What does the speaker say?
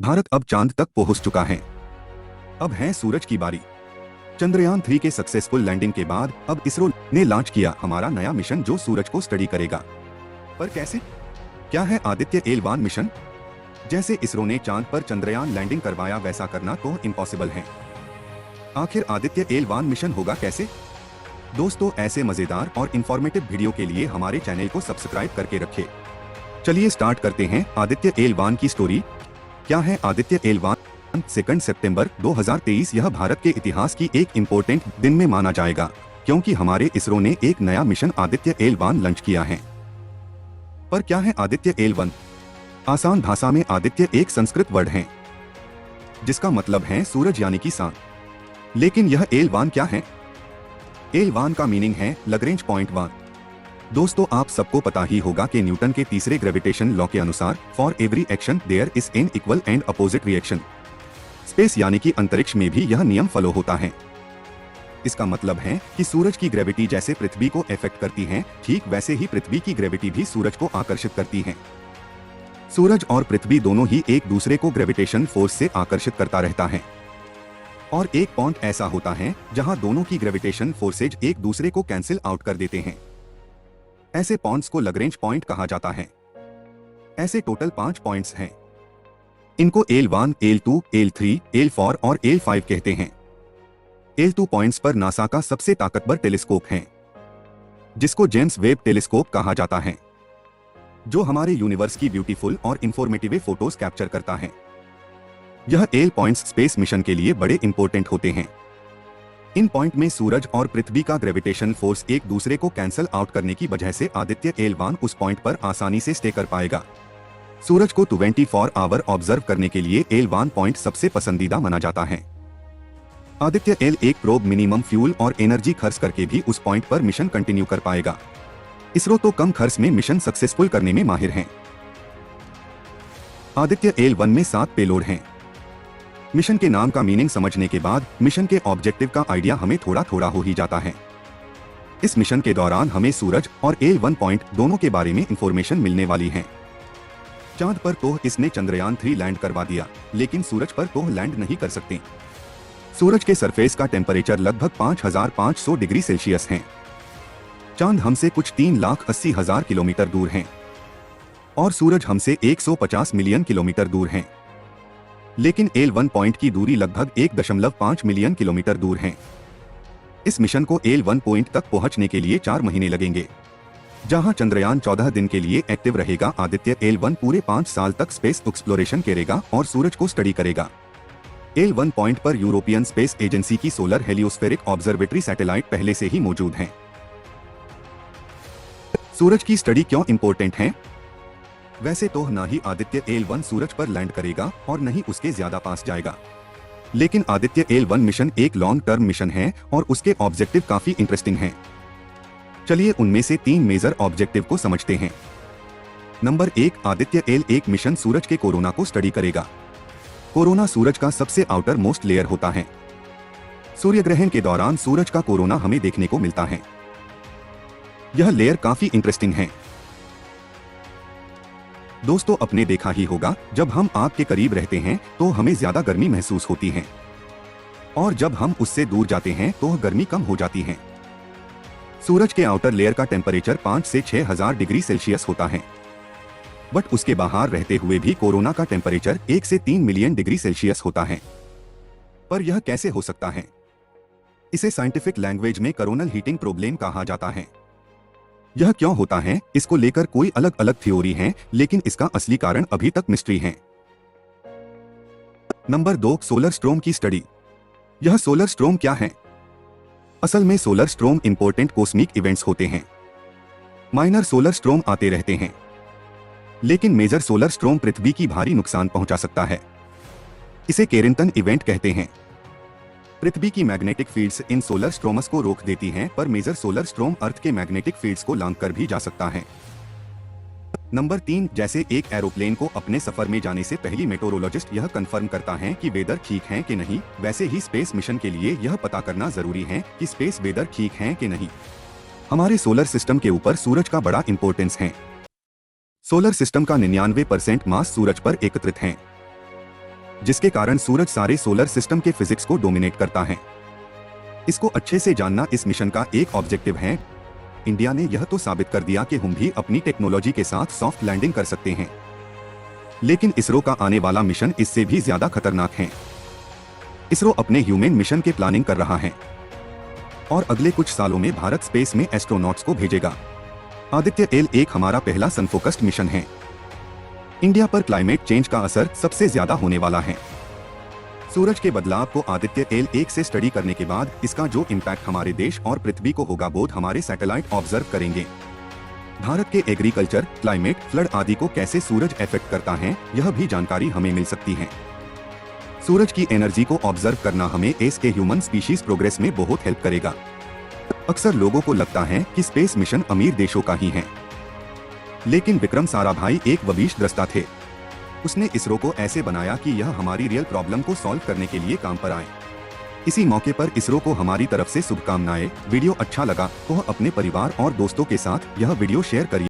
भारत अब चांद तक पहुंच चुका है। अब है सूरज की बारी। चंद्रयान 3 के सक्सेसफुल लैंडिंग के बाद अब इसरो ने लॉन्च किया हमारा नया मिशन जो सूरज को स्टडी करेगा। पर कैसे? क्या है आदित्य एल1 मिशन? जैसे इसरो ने चांद पर चंद्रयान लैंडिंग करवाया वैसा करना तो इम्पॉसिबल है। आखिर आदित्य एल1 मिशन होगा कैसे? दोस्तों, ऐसे मजेदार और इंफॉर्मेटिव वीडियो के लिए हमारे चैनल को सब्सक्राइब करके रखें। चलिए स्टार्ट करते हैं आदित्य एल1 की स्टोरी। क्या है आदित्य एल1? 2 सितंबर 2023 यह भारत के इतिहास की एक इम्पोर्टेंट दिन में माना जाएगा, क्योंकि हमारे इसरो ने एक नया मिशन आदित्य एल1 लॉन्च किया है। पर क्या है आदित्य एल1? आसान भाषा में आदित्य एक संस्कृत वर्ड है जिसका मतलब है सूरज यानी कि सन। लेकिन यह एल1 क्या है? एल1 का मीनिंग है लग्रेंज पॉइंट 1। दोस्तों, आप सबको पता ही होगा कि न्यूटन के तीसरे ग्रेविटेशन लॉ के अनुसार for every action there is an equal and opposite reaction. Space यानी कि अंतरिक्ष में भी यह नियम फॉलो होता है। इसका मतलब है कि सूरज की ग्रेविटी जैसे पृथ्वी को इफेक्ट करती है, ठीक वैसे ही पृथ्वी की ग्रेविटी भी सूरज को आकर्षित करती है। सूरज और पृथ्वी दोनों ही एक दूसरे को ग्रेविटेशन फोर्स से आकर्षित करता रहता है। और एक पॉइंट ऐसा होता है जहां दोनों की ग्रेविटेशन फोर्सेज एक दूसरे को कैंसिल आउट कर देते हैं। ऐसे पॉइंट्स को लग्रेंज पॉइंट कहा जाता है। ऐसे टोटल 5 पॉइंट्स हैं। इनको एल1, एल2, एल3, एल4 और एल5 कहते हैं। एल2 पॉइंट्स पर नासा का सबसे ताकतवर टेलीस्कोप है, जिसको जेम्स वेब टेलीस्कोप कहा जाता है, जो हमारे यूनिवर्स की ब्यूटीफुल और इंफॉर्मेटिव फोटोज कैप्चर करता है। यह एल पॉइंट्स स्पेस मिशन के लिए बड़े इंपॉर्टेंट होते हैं। इन पॉइंट में सूरज और पृथ्वी का ग्रेविटेशन फोर्स एक दूसरे को कैंसल आउट करने की वजह से आदित्य एल1 उस पॉइंट पर आसानी से स्टे कर पाएगा। सूरज को 24 आवर ऑब्जर्व करने के लिए एल1 पॉइंट सबसे पसंदीदा माना जाता है। Aditya L1 probe minimum fuel और एनर्जी खर्च करके भी उस पॉइंट पर मिशन कंटिन्यू कर पाएगा। इसरो तो कम खर्च में मिशन सक्सेसफुल करने में माहिर है। आदित्य एल1 में 7 पेलोड हैं। मिशन के नाम का मीनिंग समझने के बाद मिशन के ऑब्जेक्टिव का आइडिया हमें थोड़ा थोड़ा हो ही जाता है। इस मिशन के दौरान हमें सूरज और एल1 पॉइंट दोनों के बारे में इंफॉर्मेशन मिलने वाली है। चांद पर तो इसने चंद्रयान 3 लैंड करवा दिया, लेकिन सूरज पर तो लैंड नहीं कर सकते। सूरज के सरफेस का टेम्परेचर लगभग 5500 डिग्री सेल्सियस है। चांद हमसे कुछ 3,80,000 किलोमीटर दूर है और सूरज हमसे 150 मिलियन किलोमीटर दूर है। लेकिन एल1 पॉइंट की दूरी लगभग 1.5 मिलियन किलोमीटर दूर है। इस मिशन को एल1 पॉइंट तक पहुंचने के लिए 4 महीने लगेंगे। जहां चंद्रयान 14 दिन के लिए एक्टिव रहेगा, आदित्य एल1 पूरे 5 साल तक स्पेस एक्सप्लोरेशन करेगा और सूरज को स्टडी करेगा। एल1 पॉइंट पर यूरोपियन स्पेस एजेंसी की सोलर हेलियोस्फेरिक ऑब्जर्वेटरी सैटेलाइट पहले से ही मौजूद हैं। सूरज की स्टडी क्यों इंपॉर्टेंट है? वैसे तो ना ही आदित्य एल1 सूरज पर लैंड करेगा और न ही उसके ज्यादा पास जाएगा, लेकिन आदित्य एल1 मिशन एक लॉन्ग टर्म मिशन है और उसके ऑब्जेक्टिव काफी इंटरेस्टिंग हैं। चलिए उनमें से 3 मेजर ऑब्जेक्टिव को समझते हैं। नंबर 1, आदित्य एल1 मिशन सूरज के कोरोना को स्टडी करेगा। कोरोना सूरज का सबसे आउटर मोस्ट लेयर होता है। सूर्य ग्रहण के दौरान सूरज का कोरोना हमें देखने को मिलता है। यह लेयर काफी इंटरेस्टिंग है। दोस्तों, आपने देखा ही होगा, जब हम आग के करीब रहते हैं तो हमें ज्यादा गर्मी महसूस होती है और जब हम उससे दूर जाते हैं तो गर्मी कम हो जाती है। सूरज के आउटर लेयर का टेम्परेचर 5 से 6,000 डिग्री सेल्सियस होता है, बट उसके बाहर रहते हुए भी कोरोना का टेम्परेचर 1 से 3 मिलियन डिग्री सेल्सियस होता है। पर यह कैसे हो सकता है? इसे साइंटिफिक लैंग्वेज में कोरोनल हीटिंग प्रॉब्लम कहा जाता है। यह क्यों होता है, इसको लेकर कोई अलग अलग थ्योरी है, लेकिन इसका असली कारण अभी तक मिस्ट्री है। नंबर 2, सोलर स्ट्रोम की स्टडी। यह सोलर स्ट्रोम क्या है? असल में सोलर स्ट्रोम इंपॉर्टेंट कॉस्मिक इवेंट्स होते हैं। माइनर सोलर स्ट्रोम आते रहते हैं, लेकिन मेजर सोलर स्ट्रोम पृथ्वी की भारी नुकसान पहुंचा सकता है। इसे केरिंगटन इवेंट कहते हैं। पृथ्वी की मैग्नेटिक फील्ड्स इन सोलर स्ट्रोमस को रोक देती हैं, पर मेजर सोलर स्ट्रोम अर्थ के मैग्नेटिक फील्ड्स को लांघ कर भी जा सकता है। नंबर 3, जैसे एक एरोप्लेन को अपने सफर में जाने से पहले मेट्रोलॉजिस्ट यह कंफर्म करता है कि वेदर ठीक है कि नहीं, वैसे ही स्पेस मिशन के लिए यह पता करना जरूरी है कि स्पेस वेदर ठीक है कि नहीं। हमारे सोलर सिस्टम के ऊपर सूरज का बड़ा इंपॉर्टेंस है। सोलर सिस्टम का 99% मास सूरज पर एकत्रित है। जिसके कारण सूरज सारे सोलर सिस्टम के फिजिक्स को डोमिनेट करता है। इसको अच्छे से जानना इस मिशन का एक ऑब्जेक्टिव है। इंडिया ने यह तो साबित कर दिया कि हम भी अपनी टेक्नोलॉजी के साथ सॉफ्ट लैंडिंग कर सकते हैं, लेकिन इसरो का आने वाला मिशन इससे भी ज्यादा खतरनाक है। इसरो अपने ह्यूमन मिशन की प्लानिंग कर रहा है और अगले कुछ सालों में भारत स्पेस में एस्ट्रोनॉट्स को भेजेगा। आदित्य L1 हमारा पहला सन फोकस्ड मिशन है। इंडिया पर क्लाइमेट चेंज का असर सबसे ज्यादा होने वाला है। सूरज के बदलाव को आदित्य L1 से स्टडी करने के बाद इसका जो इम्पैक्ट हमारे देश और पृथ्वी को होगा बोध हमारे सैटेलाइट ऑब्जर्व करेंगे। भारत के एग्रीकल्चर, क्लाइमेट, फ्लड आदि को कैसे सूरज इफेक्ट करता है, यह भी जानकारी हमें मिल सकती है। सूरज की एनर्जी को ऑब्जर्व करना हमें एस के ह्यूमन स्पीशीज प्रोग्रेस में बहुत हेल्प करेगा। अक्सर लोगों को लगता है कि स्पेस मिशन अमीर देशों का ही है, लेकिन विक्रम साराभाई एक भविष्यद्रष्टा थे। उसने इसरो को ऐसे बनाया कि यह हमारी रियल प्रॉब्लम को सॉल्व करने के लिए काम पर आए। इसी मौके पर इसरो को हमारी तरफ से शुभकामनाएं। वीडियो अच्छा लगा तो अपने परिवार और दोस्तों के साथ यह वीडियो शेयर करिए।